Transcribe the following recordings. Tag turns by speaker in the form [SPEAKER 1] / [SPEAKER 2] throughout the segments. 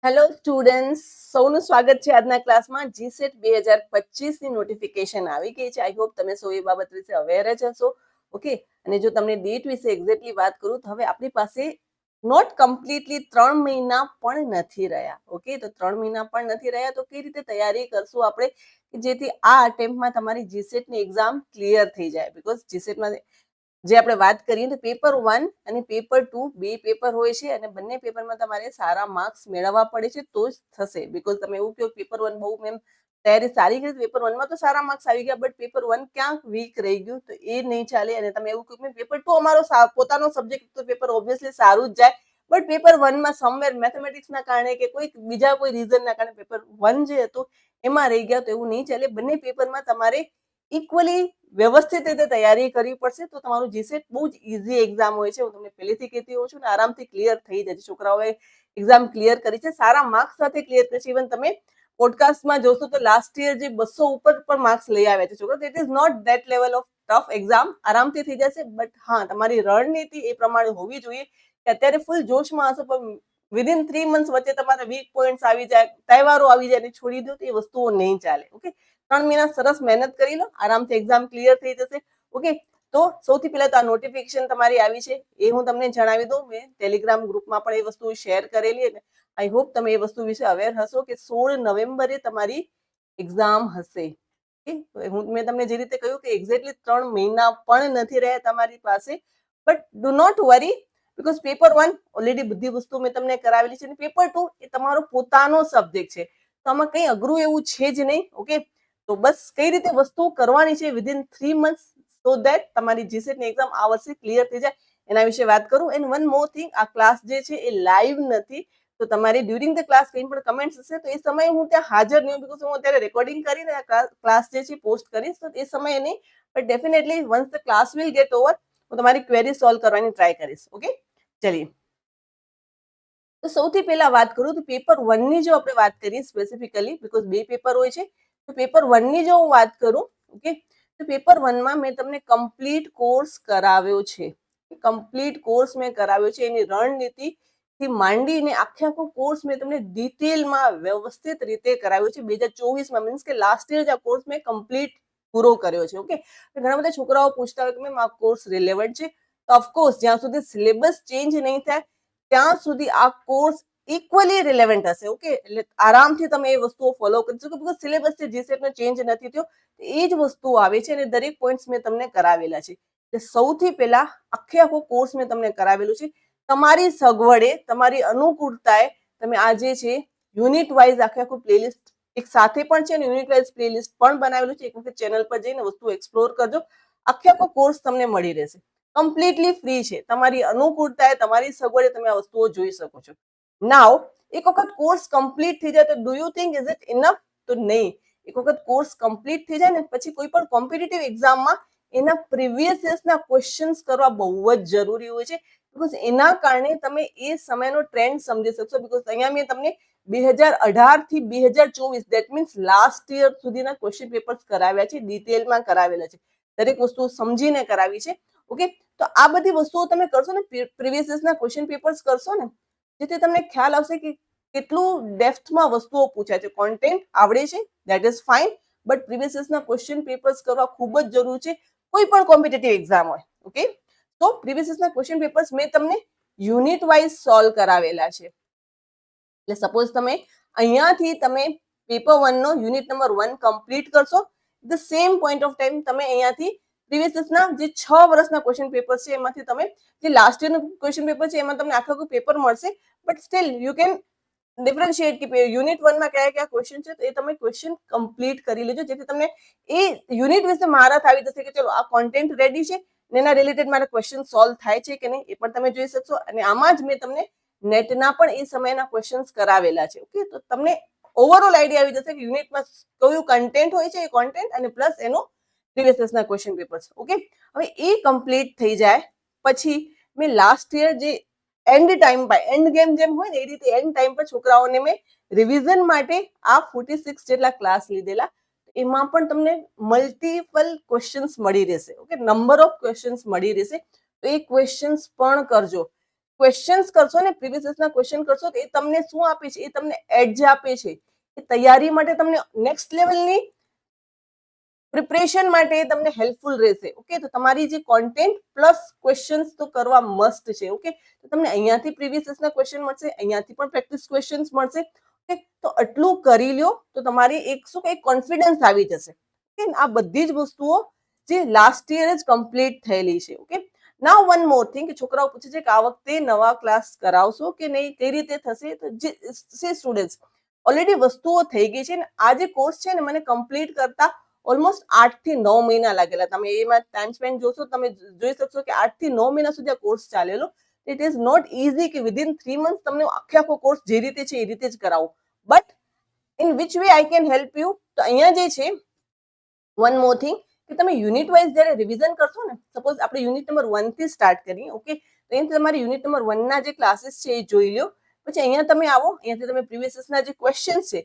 [SPEAKER 1] Hello students, સૌનું સ્વાગત છે આજના ક્લાસમાં. જીસેટ 2025 ની નોટિફિકેશન આવી ગઈ છે. આઈ હોપ તમે સૌ એ બાબત વિશે અવેર જ હશો. ઓકે, અને જો તમને ડેટ વિશે એક્ઝેક્ટલી વાત કરું તો હવે આપણી પાસે નોટ કમ્પ્લીટલી 3 મહિના પણ નથી રહ્યા. ઓકે, તો 3 મહિના પણ નથી રહ્યા તો કઈ રીતે તૈયારી કરશું આપણે જેથી આ અટેમ્પ્ટમાં તમારી જીસેટ ની એક્ઝામ ક્લિયર થઈ જાય? બીકોઝ જીસેટમાં જે આપણે વાત કરીએ તો પેપર 1 અને પેપર 2 બે પેપર હોય છે અને બંને પેપરમાં તમારે સારા માર્ક્સ મેળવવા પડે છે તો જ થશે. બીકોઝ તમે એવું કહો પેપર 1 બહુ મેમ તૈયારી સારી કરી, પેપર 1 માં તો સારા માર્ક્સ આવી ગયા બટ પેપર 1 ક્યાંક વીક રહી ગયું તો એ નહીં ચાલે. અને તમે એવું કહો પેપર 2 અમારો પોતાનો સબ્જેક્ટ તો પેપર ઓબ્વિયસલી સારું જ જાય બટ પેપર 1 માં સમવેર મેથેમેટિક્સના કારણે કે બીજા કોઈ રીઝનના કારણે પેપર 1 જે હતું એમાં રહી ગયા તો એવું નહીં ચાલે. બંને પેપરમાં તમારે ઇક્વલી વ્યવસ્થિત રીતે તૈયારી કરવી પડશે તો તમારું જીસેટ બહુ જ ઈઝી એક્ઝામ હોય છે. હું તમને પહેલેથી કહેતી હોઉં છું ને, આરામથી ક્લિયર થઈ જાય છે. છોકરાઓએ એક્ઝામ ક્લિયર કરી છે, સારા માર્ક્સ સાથે ક્લિયર કરી છે. ઇવન તમે પોડકાસ્ટમાં જોશો તો લાસ્ટ યર જે 200 ઉપર પણ માર્ક્સ લઈ આવ્યા છે છોકરા. It is not that level of tough exam, આરામથી થઈ જશે. બટ હા, તમારી રણનીતિ એ પ્રમાણે હોવી જોઈએ કે અત્યારે ફૂલ જોશમાં હશો પણ વિધિન 3 મંથ્સ વચ્ચે તમારા વીક પોઈન્ટ્સ આવી જાય, તહેવારો આવી જાય અને છોડી દો તો એ વસ્તુઓ નહીં ચાલે. ઓકે, 3 મહિના સરસ મહેનત કરી લો, આરામથી એક્ઝામ ક્લિયર થઈ જશે. ઓકે, તો સૌથી પહેલા તો આ નોટિફિકેશન તમારી આવી છે એ હું તમને જણાવી દઉં. મેં ટેલિગ્રામ ગ્રુપમાં પણ એ વસ્તુ શેર કરેલી અને આઈ હોપ તમે એ વસ્તુ વિશે અવેર હશો કે 16 નવેમ્બરે તમારી એક્ઝામ હશે. મેં તમને જે રીતે કહ્યું કે એક્ઝેક્ટલી 3 મહિના પણ નથી રહ્યા તમારી પાસે, but do not worry because paper 1 already બધી વસ્તુ મેં તમને કરાવેલી છે અને પેપર 2 એ તમારો પોતાનો સબ્જેક્ટ છે તો આમાં કંઈ અઘરું એવું છે જ નહીં. ઓકે, તો બસ કઈ રીતે વસ્તુ કરવાની છે વિધિન 3 મંથ્સ સો ધેટ તમારી જીસેટ ની એક્ઝામ આ વર્ષે ક્લિયર થઈ જાય એના વિશે વાત કરું. એન્ડ વન મોર થિંગ, આ ક્લાસ જે છે એ લાઈવ નથી તો તમારે ડ્યુરિંગ ધ ક્લાસ કંઈ પણ કમેન્ટ્સ હશે તો એ સમયે હું ત્યાં હાજર નહીં, બીકોઝ હું અત્યારે રેકોર્ડિંગ કરીને ક્લાસ જે છે પોસ્ટ કરીશ તો એ સમયે નહીં. But definitely once the class will get over હું તમારી ક્વેરી સોલ્વ કરવાની ટ્રાય કરીશ. ઓકે, ચલીએ. તો સૌથી પહેલા વાત કરું તો પેપર 1 ની જો આપણે વાત કરીએ સ્પેસિફિકલી, બીકોઝ બે પેપર હોય છે તો પેપર 1 ની જો હું વાત કરું, ઓકે, તો પેપર 1 માં મેં તમને કમ્પ્લીટ કોર્સ કરાવ્યો છે. કમ્પ્લીટ કોર્સ મેં કરાવ્યો છે, એની રણનીતિ થી માંડીને આખો કોર્સ મેં તમને ડિટેલમાં વ્યવસ્થિત રીતે કરાવ્યો છે. 2024માં મીન્સ કે લાસ્ટ યર જ આ કોર્સ મેં કમ્પ્લીટ પૂરો કર્યો છે. ઓકે, ઘણા બધા છોકરાઓ પૂછતા હોય કે મેમ આ કોર્સ રિલેવન્ટ છે, તો ઓફકોર્સ જ્યાં સુધી સિલેબસ ચેન્જ નહીં થાય ત્યાં સુધી આ કોર્સ ઇક્વલી રિલેવન્ટ હશે. ઓકે, એટલે આરામથી તમે એ વસ્તુઓ ફોલો કરી શકો બીકોઝ સિલેબસ છે જીસેટનો ચેન્જ નથી થયો, એ જ વસ્તુઓ આવે છે અને દરેક પોઈન્ટ્સ મેં તમને કરાવેલા છે. એટલે સૌથી પહેલા આખો કોર્સ મેં તમને કરાવેલું છે. તમારી સગવડે, તમારી અનુકૂળતાએ તમે આ જે છે યુનિટ વાઇઝ આખું પ્લેલિસ્ટ એક સાથે પણ છે અને યુનિટ વાઇઝ પ્લેલિસ્ટ પણ બનાવેલું છે. એક વખત ચેનલ પર જઈને વસ્તુ એક્સપ્લોર કરજો. આખો કોર્સ તમને મળી રહેશે, કમ્પ્લીટલી ફ્રી છે. તમારી અનુકૂળતાએ, તમારી સગવડે તમે આ વસ્તુઓ જોઈ શકો છો. નાવ એક વખત કોર્સ કમ્પ્લીટ થઈ જાય તો do you think is it enough? તો નહીં. એક વખત કોર્સ કમ્પ્લીટ થઈ જાય ને પછી કોઈ પણ કોમ્પિટિટિવ એક્ઝામમાં એના પ્રીવિયસ યર્સના ક્વેશ્ચન્સ કરવા બહુ જ જરૂરી હોય છે બીકોઝ એના કારણે તમે એ સમયનો ટ્રેન્ડ સમજી શકશો. બીકોઝ અહીંયા મેં તમને 2018 થી 2024 દેટ મીન્સ લાસ્ટ યર સુધીના ક્વેશ્ચન પેપર્સ કરાવ્યા છે, ડિટેલમાં કરાવેલા છે, દરેક વસ્તુ સમજીને કરાવી છે. ઓકે, તો આ બધી વસ્તુઓ તમે કરશો ને, પ્રીવિયસ યર્સના ક્વેશ્ચન પેપર્સ કરશો ને, જેથી તમને ખ્યાલ આવશે કે કેટલું ડેપ્થમાં વસ્તુઓ પૂછાય છે. કોન્ટેન્ટ આવડે છે that is fine but previous યર્સના ક્વેશ્ચન પેપર્સ કરવા ખૂબ જ જરૂરી છે કોઈ પણ કોમ્પિટિટિવ એક્ઝામ હોય. ઓકે, તો પ્રીવિયસ યર્સના ક્વેશ્ચન પેપર્સ મેં તમને યુનિટ વાઇઝ સોલ્વ કરાવેલા છે. એટલે સપોઝ તમે અહીંયાથી તમે પેપર 1 નો યુનિટ નંબર 1 કમ્પ્લીટ કરશો, the same point of time તમે અહીંયાથી પ્રીવિયસ યર્સના જે 6 વર્ષના ક્વેશ્ચન પેપર છે એમાંથી તમે જે લાસ્ટ યરનું ક્વેશ્ચન પેપર છે એમાં તમને આખું પેપર મળશે but still you can differentiate કે યુનિટ 1 માં કયા કયા ક્વેશ્ચન છે તો એ તમે ક્વેશ્ચન કમ્પ્લીટ કરી લેજો જેથી તમને એ યુનિટ વિશે મહારત આવી જશે કે ચલો આ કોન્ટેન્ટ રેડી છે ને એના રિલેટેડ મારા ક્વેશ્ચન સોલ્વ થાય છે કે નહીં એ પણ તમે જોઈ શકશો. અને આમાં જ મેં તમને નેટના પણ એ સમયના ક્વેશ્ચન્સ કરાવેલા છે. ઓકે, તો તમને ઓવરઓલ આઈડિયા આવી જશે કે યુનિટમાં કયું કન્ટેન્ટ હોય છે, એ કોન્ટેન્ટ અને પ્લસ એનો પ્રીવિયસ યર્સના ક્વેશ્ચન પેપર્સ. ઓકે, હવે એ કમ્પ્લીટ થઈ જાય પછી મેં લાસ્ટ યર જે એન્ડ ટાઈમ પર એન્ડ ગેમ જેમ હોય ને એ રીતે એન્ડ ટાઈમ પર છોકરાઓને મેં રિવિઝન માટે આ 46 જેટલા ક્લાસ લીધેલા. એમાં પણ તમને મલ્ટિપલ ક્વેશ્ચન્સ મળી રહેશે. ઓકે, નંબર ઓફ ક્વેશ્ચન્સ મળી રહેશે તો એ ક્વેશ્ચન્સ પણ કરજો. ક્વેશ્ચન્સ કરશો ને, પ્રીવિયસ ના ક્વેશ્ચન કરશો તો એ તમને શું આપે છે? એ તમને એડ્જ આપે છે. એ તૈયારી માટે તમને નેક્સ્ટ લેવલની પ્રિપરેશન માટે તમને હેલ્પફુલ રહેશે. ઓકે, તો તમારી જે કોન્ટેન્ટ પ્લસ ક્વેશ્ચન્સ તો કરવા મસ્ટ છે. ઓકે, તો તમને અહીંયાથી પ્રીવિયસ ના ક્વેશ્ચન મળશે, અહીંયાથી પણ પ્રેક્ટિસ ક્વેશ્ચન્સ મળશે. ઓકે, તો આટલું કરી લ્યો તો તમારી એક શું કે કોન્ફિડન્સ આવી જશે. ઓકે, આ બધી જ વસ્તુઓ જે લાસ્ટ યર જ કમ્પ્લીટ થયેલી છે. ઓકે, નાઉ વન મોર થિંગ, છોકરાઓ પૂછે છે કે આ વખતે નવા ક્લાસ કરાવશો કે નહીં, કઈ રીતે થશે? તો જે સ્ટુડન્ટ્સ ઓલરેડી વસ્તુઓ થઈ ગઈ છે ને, આ જે કોર્સ છે ને મને કમ્પ્લીટ કરતા ઓલમોસ્ટ 8 થી 9 મહિના લાગેલા. તમે એમાં ટાઈમ સ્પેન્ડ જોશો, તમે જોઈ શકશો કે 8 થી 9 મહિના સુધી આ કોર્સ ચાલેલો. ઇટ ઇઝ નોટ ઇઝી કે વિધિન 3 મંથ તમને આખો કોર્સ જે રીતે છે એ રીતે જ કરાવો. But in which way I can help you? તો અહીંયા જે છે વન મોર થિંગ કે તમે યુનિટ વાઇઝ જ્યારે રિવિઝન કરશો ને, સપોઝ આપણે યુનિટ નંબર 1 થી સ્ટાર્ટ કરીએ. ઓકે, તો એમ તમારી યુનિટ નંબર 1 ના જે ક્લાસીસ છે એ જોઈ લો. પછી અહીંયા તમે આવો, અહીંયાથી તમે પ્રીવિયસ ના જે ક્વેશ્ચન છે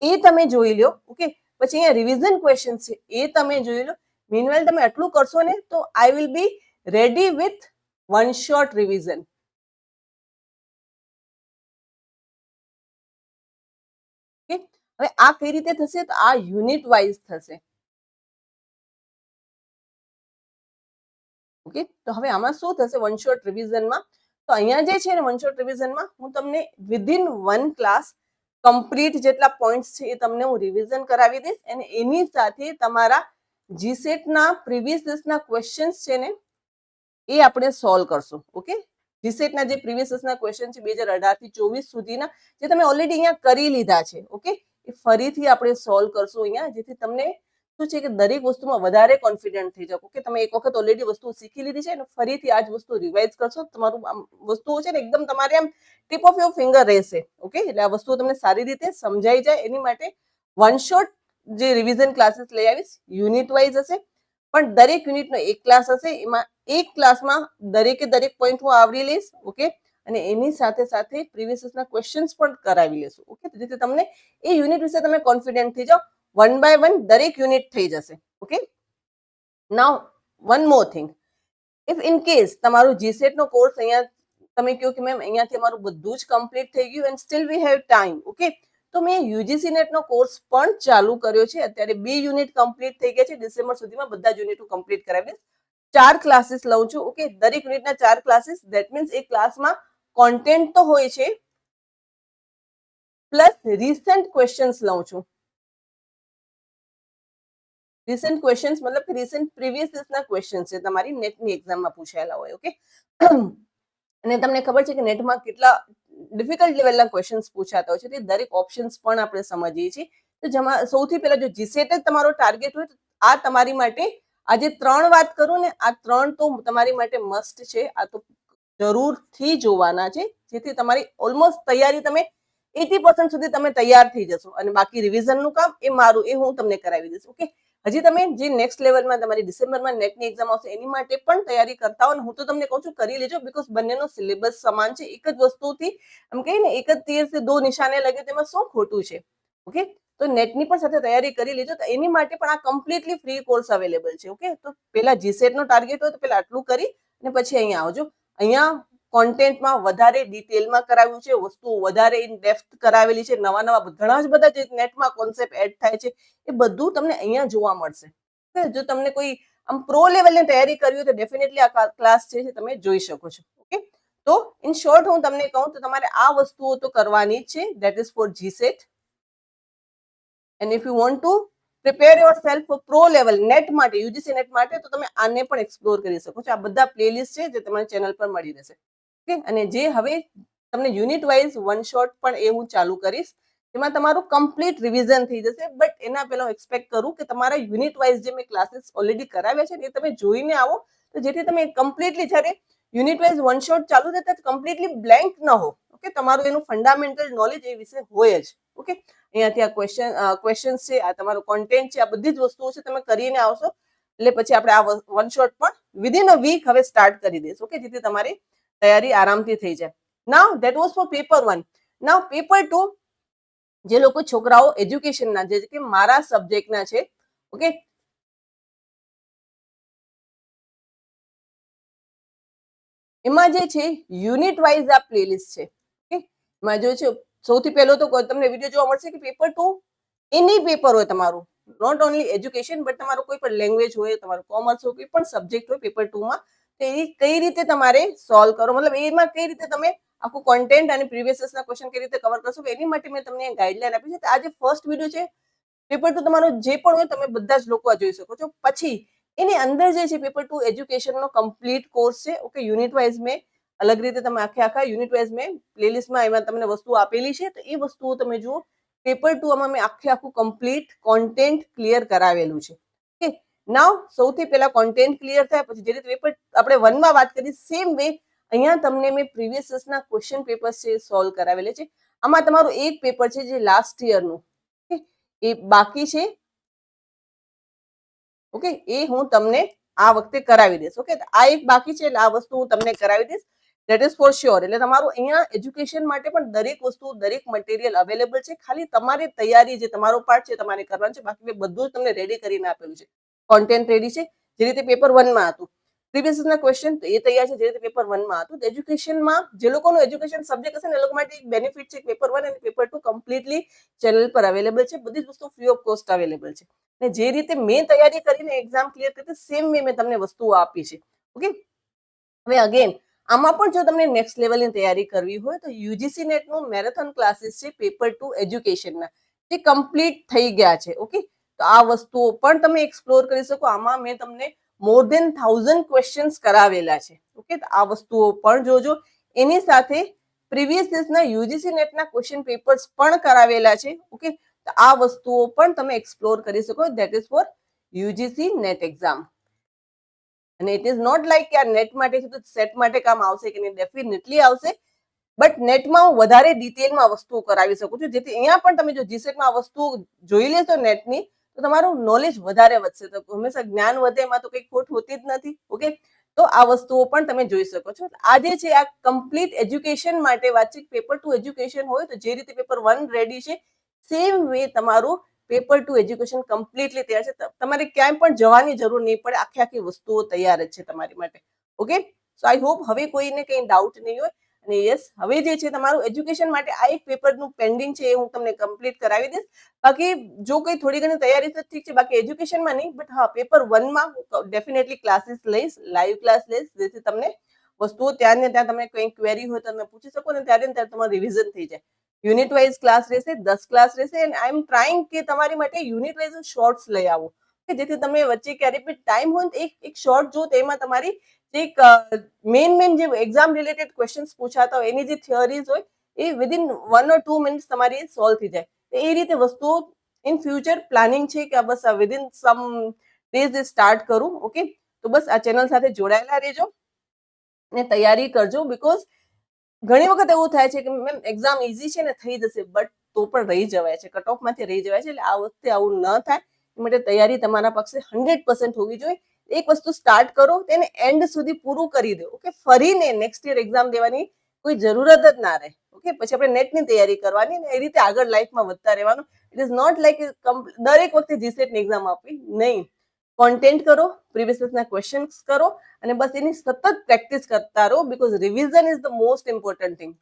[SPEAKER 1] એ તમે જોઈ લો. ઓકે, પછી અહીંયા રિવિઝન ક્વેશ્ચન છે એ તમે જોઈ લો. મીનવાઇલ તમે આટલું કરશો ને તો I will be ready with one short revision. Okay, હવે આ કઈ રીતે થશે? તો આ યુનિટ વાઇઝ થશે. ઓકે, તો હવે આમાં શું થશે વન શોર્ટ રિવિઝનમાં? તો અહીંયા જે છે ને વન શોર્ટ રિવિઝનમાં હું તમને વિધિન વન ક્લાસ કમ્પ્લીટ જેટલા પોઈન્ટ્સ છે એ તમને હું રિવિઝન કરાવી દઈશ, અને એની સાથે તમારા જીસેટ ના પ્રીવિયસ ના ક્વેશ્ચન્સ છે ને એ આપણે સોલ્વ કરશું. ઓકે, જીસેટ ના જે પ્રીવિયસ ના ક્વેશ્ચન છે 2018 થી 24 સુધીના, જે તમે ઓલરેડી અહીંયા કરી લીધા છે. ઓકે, એ ફરીથી આપણે સોલ્વ કરશું અહીંયા, જેથી તમને શું છે કે દરેક વસ્તુમાં વધારે કોન્ફિડન્ટ થઈ જાવ. કે તમે એક વખત ઓલરેડી વસ્તુ શીખી લીધી છે અને ફરીથી આ જ વસ્તુ રિવાઇઝ કરશો, તમારું આમ વસ્તુઓ છે ને એકદમ તમારે આમ ટીપ ઓફ યોર ફિંગર રહેશે. ઓકે, એટલે આ વસ્તુઓ તમને સારી રીતે સમજાઈ જાય એની માટે વન શોટ જે રિવિઝન ક્લાસીસ લઈ આવીશ. યુનિટ વાઇઝ હશે, પણ દરેક યુનિટનો એક ક્લાસ હશે. એમાં એક ક્લાસમાં દરેકે દરેક પોઈન્ટ હું આવરી લઈશ. ઓકે, અને એની સાથે સાથે પ્રીવિયસ ના ક્વેશ્ચન્સ પણ કરાવી લેશું. ઓકે, જેથી તમને એ યુનિટ વિશે તમે કોન્ફિડન્ટ થઈ જાઓ. વન બાય વન દરેક યુનિટ થઈ જશે. Okay, now one more thing, if in case તમારું જીસેટ નો કોર્સ અહીંયા તમે કહો કે મેમ અહીંયાથી અમારું બધું જ કમ્પ્લીટ થઈ ગયું and steel we have time. Okay, તો મેં યુજીસી નેટ નો કોર્સ પણ ચાલુ કર્યો છે. અત્યારે 2 યુનિટ કમ્પ્લીટ થઈ ગયા છે. ડિસેમ્બર સુધીમાં બધા જ યુનિટ કમ્પ્લીટ કરાવી દઈશ. 4 ક્લાસીસ લઉં છું. ઓકે, દરેક યુનિટના 4 ક્લાસીસ. ધેટ મીન્સ એક ક્લાસમાં કોન્ટેન્ટ તો હોય છે પ્લસ રિસેન્ટ ક્વેશ્ચન્સ લઉં છું. રિસેન્ટ ક્વેશ્ચન્સ મતલબ કે રિસેન્ટ પ્રીવિયસ ના ક્વેશ્ચન છે તમારી નેટની એક્ઝામમાં પૂછાયેલા હોય. ઓકે, અને તમને ખબર છે કે નેટમાં કેટલા ડિફિકલ્ટ લેવલના ક્વેશ્ચન્સ પૂછાતા હોય છે. તે દરેક ઓપ્શન્સ પણ આપણે સમજીએ છીએ. તો જેમાં સૌથી પહેલા જો જીસેટ જ તમારો ટાર્ગેટ હોય તો આ તમારી માટે આજે 3 વાત કરું ને, આ 3 તો તમારી માટે મસ્ટ છે. આ તો જરૂરથી જોવાના છે, જેથી તમારી ઓલમોસ્ટ તૈયારી તમે 80% સુધી તમે તૈયાર થઈ જશો. અને બાકી રિવિઝનનું કામ એ મારું, એ હું તમને કરાવી દઈશ. ઓકે, હજી તમે જે નેક્સ્ટ લેવલમાં તમારી ડિસેમ્બરમાં નેટની એક્ઝામ આવશે એની માટે પણ તૈયારી કરતા હો ને, હું તો તમને કહું છું કરી લેજો. બીકોઝ બંનેનો સિલેબસ સમાન છે. એક જ વસ્તુથી એમ કહીએ ને, એક જ તીરથી 2 નિશાને લગે, તેમાં શું ખોટું છે? ઓકે, તો નેટની પણ સાથે તૈયારી કરી લેજો. તો એની માટે પણ આ કમ્પ્લીટલી ફ્રી કોર્સ અવેલેબલ છે. ઓકે, તો પેલા જીસેટ નો ટાર્ગેટ હોય તો પેલા આટલું કરી અને પછી અહીંયા આવજો. અહીંયા કોન્ટેન્ટમાં વધારે ડિટેલમાં કરાવ્યું છે, વસ્તુઓ વધારે ઇન ડેપ્થ કરાવેલી છે. નવા નવા ઘણા જ બધા જે નેટમાં કોન્સેપ્ટ એડ થાય છે એ બધું તમને અહીંયા જોવા મળશે. જો તમને કોઈ આમ પ્રો લેવલની તૈયારી કરવી હોય તો ડેફિનેટલી આ ક્લાસ છે તમે જોઈ શકો છો. ઓકે, તો ઇન શોર્ટ હું તમને કહું તો તમારે આ વસ્તુઓ તો કરવાની જ છે. That is for GSET. And if you want to prepare yourself for pro level NET માટે, યુજીસી નેટ માટે, તો તમે આને પણ એક્સપ્લોર કરી શકો છો. આ બધા પ્લેલિસ્ટ છે જે તમારી ચેનલ પર મળી રહેશે. ઓકે, અને જે હવે તમને યુનિટ વાઇઝ વન શોટ પણ એ હું ચાલુ કરીશ, એમાં તમારું કમ્પ્લીટ રિવિઝન થઈ જશે. બટ એના પહેલા હું એક્સપેક્ટ કરું કે તમારા યુનિટ વાઇઝ જે મેં ક્લાસીસ ઓલરેડી કરાવ્યા છે એ તમે જોઈને આવો, તો જેથી તમે કમ્પ્લીટલી જ્યારે યુનિટ વાઇઝ વન શોટ ચાલુ થતા કમ્પ્લીટલી બ્લેન્ક ન હો. ઓકે, તમારું એનું ફંડામેન્ટલ નોલેજ એ વિશે હોય જ. ઓકે, અહીંયાથી આ ક્વેશ્ચન્સ છે, આ તમારું કોન્ટેન્ટ છે, આ બધી જ વસ્તુઓ છે તમે કરીને આવશો એટલે પછી આપણે આ વન શોટ પણ વિધિન અ વીક હવે સ્ટાર્ટ કરી દઈશું. ઓકે, જેથી તમારી તૈયારી આરામથી થઈ જાય. Now that was for paper 1. Now paper 2, જે લોકો છોકરાઓ એજ્યુકેશનના જે કે મારા સબ્જેક્ટના છે, ઓકે, એમાં જે છે યુનિટ વાઇઝ આ પ્લેલિસ્ટ છે. ઓકે, એમાં જો છે સૌથી પહેલો તો તમને વિડીયો જોવા મળશે કે પેપર 2 એની પેપર હોય તમારું, નોટ ઓનલી એજ્યુકેશન બટ તમારું કોઈ પણ લેંગ્વેજ હોય, તમારું કોમર્સ હોય, કોઈ પણ સબ્જેક્ટ હોય પેપર 2 માં, તો એ કઈ રીતે તમારે સોલ્વ કરો, મતલબ એમાં કઈ રીતે તમે આખું કોન્ટેન્ટ અને પ્રીવિયસ યર્સના ક્વેશ્ચન કઈ રીતે કવર કરશો, એની માટે મેં તમને ગાઈડલાઈન આપી છે. આ જે ફર્સ્ટ વિડીયો છે પેપર 2 તમારો જે પણ હોય તમે બધા જ લોકો આ જોઈ શકો છો. પછી એની અંદર જે છે પેપર 2 એજ્યુકેશનનો કમ્પ્લીટ કોર્સ છે. ઓકે, યુનિટ વાઇઝ મેં અલગ રીતે તમે આખા યુનિટ વાઇઝ મેં પ્લેલિસ્ટમાં એમાં તમને વસ્તુ આપેલી છે, તો એ વસ્તુઓ તમે જુઓ. પેપર 2 આમાં મેં આખું કમ્પ્લીટ કોન્ટેન્ટ ક્લિયર કરાવેલું છે. ઓકે, નાવ સૌથી પહેલા કોન્ટેન્ટ ક્લિયર થાય પછી જે રીતે પેપર આપણે 1 માં વાત કરી સેમ વે અહીંયા તમને મેં પ્રીવિયસ યર્સના ક્વેશ્ચન પેપર્સ છે સોલ્વ કરાવેલા છે. આમાં તમારું એક પેપર છે જે લાસ્ટ યરનું એ બાકી છે. ઓકે, એ હું તમને આ વખતે કરાવી દઈશ. ઓકે, આ એક બાકી છે એટલે આ વસ્તુ હું તમને કરાવી દઈશ. That is for sure. એટલે તમારું અહીંયા એજ્યુકેશન માટે પણ દરેક વસ્તુ, દરેક મટીરિયલ અવેલેબલ છે. ખાલી તમારી તૈયારી જે તમારો પાર્ટ છે તમારે કરવાનું છે. બાકી મેં બધું જ તમને રેડી કરીને આપેલું છે. કોન્ટેન્ટ રેડી છે જે રીતે પેપર 1 માં હતું. પ્રીવિયસ ના ક્વેશ્ચન તો એ તૈયાર છે જે રીતે પેપર 1 માં હતું. એજ્યુકેશનમાં જે લોકોનું એજ્યુકેશન સબ્જેક્ટ હશે ને એ લોકો માટે એક બેનિફિટ છે પેપર 1 અને પેપર 2 કમ્પ્લીટલી ચેનલ પર અવેલેબલ છે. બધી જ વસ્તુ ફ્રી ઓફ કોસ્ટ અવેલેબલ છે. અને જે રીતે મેં તૈયારી કરીને એક્ઝામ ક્લિયર કરી સેમ વે મેં તમને વસ્તુઓ આપી છે. ઓકે, હવે અગેન આમાં પણ જો તમને નેક્સ્ટ લેવલની તૈયારી કરવી હોય તો યુજીસી નેટનું મેરેથોન ક્લાસીસ છે પેપર 2 એજ્યુકેશનના, જે કમ્પ્લીટ થઈ ગયા છે. ઓકે, તો આ વસ્તુઓ પણ તમે એક્સપ્લોર કરી શકો. આમાં મેં તમને મોર દેન 1000 ક્વેશ્ચન્સ કરાવેલા છે. ઓકે, તો આ વસ્તુઓ પણ જોજો. એની સાથે પ્રીવિયસ યર્સના યુજીસી નેટના ક્વેશ્ચન પેપર્સ પણ કરાવેલા છે. ઓકે, તો આ વસ્તુઓ પણ તમે એક્સપ્લોર કરી શકો. That is four UGC net exam. અને ઇટ ઇઝ નોટ લાઈક કે આ નેટ માટે છે તો સેટ માટે કામ આવશે કે નહીં, ડેફિનેટલી આવશે. બટ નેટમાં હું વધારે ડિટેલમાં વસ્તુઓ કરાવી શકું છું, જેથી અહીંયા પણ તમે જો જીસેટમાં આ વસ્તુ જોઈ લેશો નેટની તો તમારું નોલેજ વધારે વધશે. તો હંમેશા જ્ઞાન વધે એમાં તો કંઈ ખોટ હોતી જ નથી. ઓકે, તો આ વસ્તુઓ પણ તમે જોઈ શકો છો. આ જે છે આ કમ્પ્લીટ એજ્યુકેશન માટે વાતચીત. પેપર 2 એજ્યુકેશન હોય તો જે રીતે પેપર 1 રેડી છે સેમ વે તમારું પેપર 2 એજ્યુકેશન કમ્પ્લીટલી તૈયાર છે. તમારે ક્યાંય પણ જવાની જરૂર નહીં પડે. આખી વસ્તુઓ તૈયાર જ છે તમારી માટે. ઓકે, સો આઈ હોપ હવે કોઈને કંઈ ડાઉટ નહીં હોય. અને યસ, હવે જે છે તમારું એજ્યુકેશન માટે આ એક પેપરનું પેન્ડિંગ છે એ હું તમને કમ્પ્લીટ કરાવી દઈશ. બાકી જો કોઈ થોડી ઘણી તૈયારી તો ઠીક છે, બાકી એજ્યુકેશનમાં નહીં. બટ હા, પેપર 1 માં ડેફિનેટલી ક્લાસીસ લઈશ, લાઈવ ક્લાસ લઈશ, જેથી તમને વસ્તુઓ ત્યાં ને ત્યાં તમે કંઈ ક્વેરી હોય તો તમે પૂછી શકો ને ત્યારે તમારું રિવિઝન થઈ જાય. યુનિટ વાઇઝ ક્લાસ રહેશે, 10 ક્લાસ રહેશે. એન્ડ આઈ એમ ટ્રાઇંગ કે તમારી માટે યુનિટ વાઇઝ શોર્ટ્સ લઈ આવું કે જેથી તમે વચ્ચે ક્યારે બી ટાઈમ હોય તો એક શોર્ટ જો તેમાં તમારી એક મેઇન જે એક્ઝામ રિલેટેડ ક્વેશ્ચન્સ પૂછાતા હોય એની જે થિયરીઝ હોય એ વિધિન 1 or 2 મિનિટ્સ તમારી સોલ્વ થઈ જાય. એ રીતે વસ્તુઓ ઇન ફ્યુચર પ્લાનિંગ છે કે બસ વિધિન સમ ડેઝ સ્ટાર્ટ કરું. ઓકે, તો બસ આ ચેનલ સાથે જોડાયેલા રહેજો અને તૈયારી કરજો. બીકોઝ ઘણી વખત એવું થાય છે કે મેમ એક્ઝામ ઇઝી છે ને થઈ જશે, બટ તો પણ રહી જવાય છે, કટ ઓફમાંથી રહી જવાય છે. એટલે આ વખતે આવું ન થાય એ માટે તૈયારી તમારા પક્ષે 100% હોવી જોઈએ. એક વસ્તુ સ્ટાર્ટ કરો તેને એન્ડ સુધી પૂરું કરી દો. ઓકે, ફરીને નેક્સ્ટ યર એક્ઝામ દેવાની કોઈ જરૂરત જ ના રહે. ઓકે, પછી આપણે નેટની તૈયારી કરવાની ને એ રીતે આગળ લાઈફમાં વધતા રહેવાનું. ઇટ ઇઝ નોટ લાઈક દરેક વખતે જીસેટની એક્ઝામ આપવી નહીં. કોન્ટેન્ટ કરો, પ્રીવિયસ યર્સના ક્વેશ્ચન્સ કરો અને બસ એની સતત પ્રેક્ટિસ કરતા રહો. Because revision is the most important thing.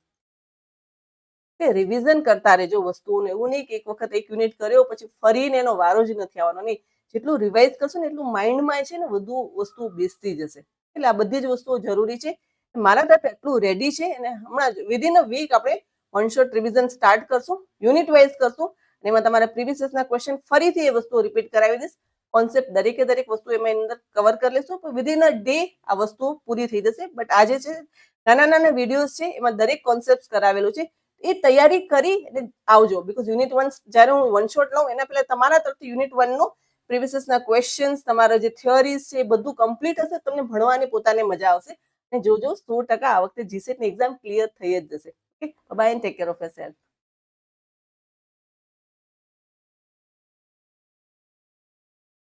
[SPEAKER 1] Revision કરતા રહેજો વસ્તુઓને. એવું નહીં કે એક વખત એક યુનિટ કર્યો પછી ફરીને એનો વારો જ નથી આવવાનો. નહીં, જેટલું રિવાઇઝ કરશો ને એટલું માઇન્ડમાં છે ને વધુ વસ્તુ બેસતી જશે. એટલે આ બધી જ વસ્તુઓ જરૂરી છે. મારા તરફ એટલું રેડી છે અને હમણાં વિધિન અ વીક આપણે વન શોટ રિવિઝન સ્ટાર્ટ કરશું, યુનિટ વાઇઝ કરશું. અને એમાં તમારા પ્રીવિયસ યર્સના ક્વેશ્ચન ફરીથી એ વસ્તુઓ રિપીટ કરાવી દઈશ. કોન્સેપ્ટ દરેકે દરેક વસ્તુ એમાં અંદર કવર કરી લેશું. પણ વિધિન અ ડે આ વસ્તુ પૂરી થઈ જશે. બટ આજે છે નાના નાના વિડીયોઝ છે એમાં દરેક કોન્સેપ્ટ કરાવેલું છે. એ તૈયારી કરી અને આવજો. બીકોઝ યુનિટ 1 જ્યારે હું વન શોટ લઉં એના પહેલા તમારા તરફથી યુનિટ 1 નો પ્રીવિયસ યર્સના ક્વેશ્ચન્સ, તમારા જે થિયરીઝ છે એ બધું કમ્પ્લીટ હશે. તમને ભણવાની પોતાને મજા આવશે. અને જોજો 100% આ વખતે જીસેટની એક્ઝામ ક્લિયર થઈ જ જશે. Okay, bye and take care of yourself.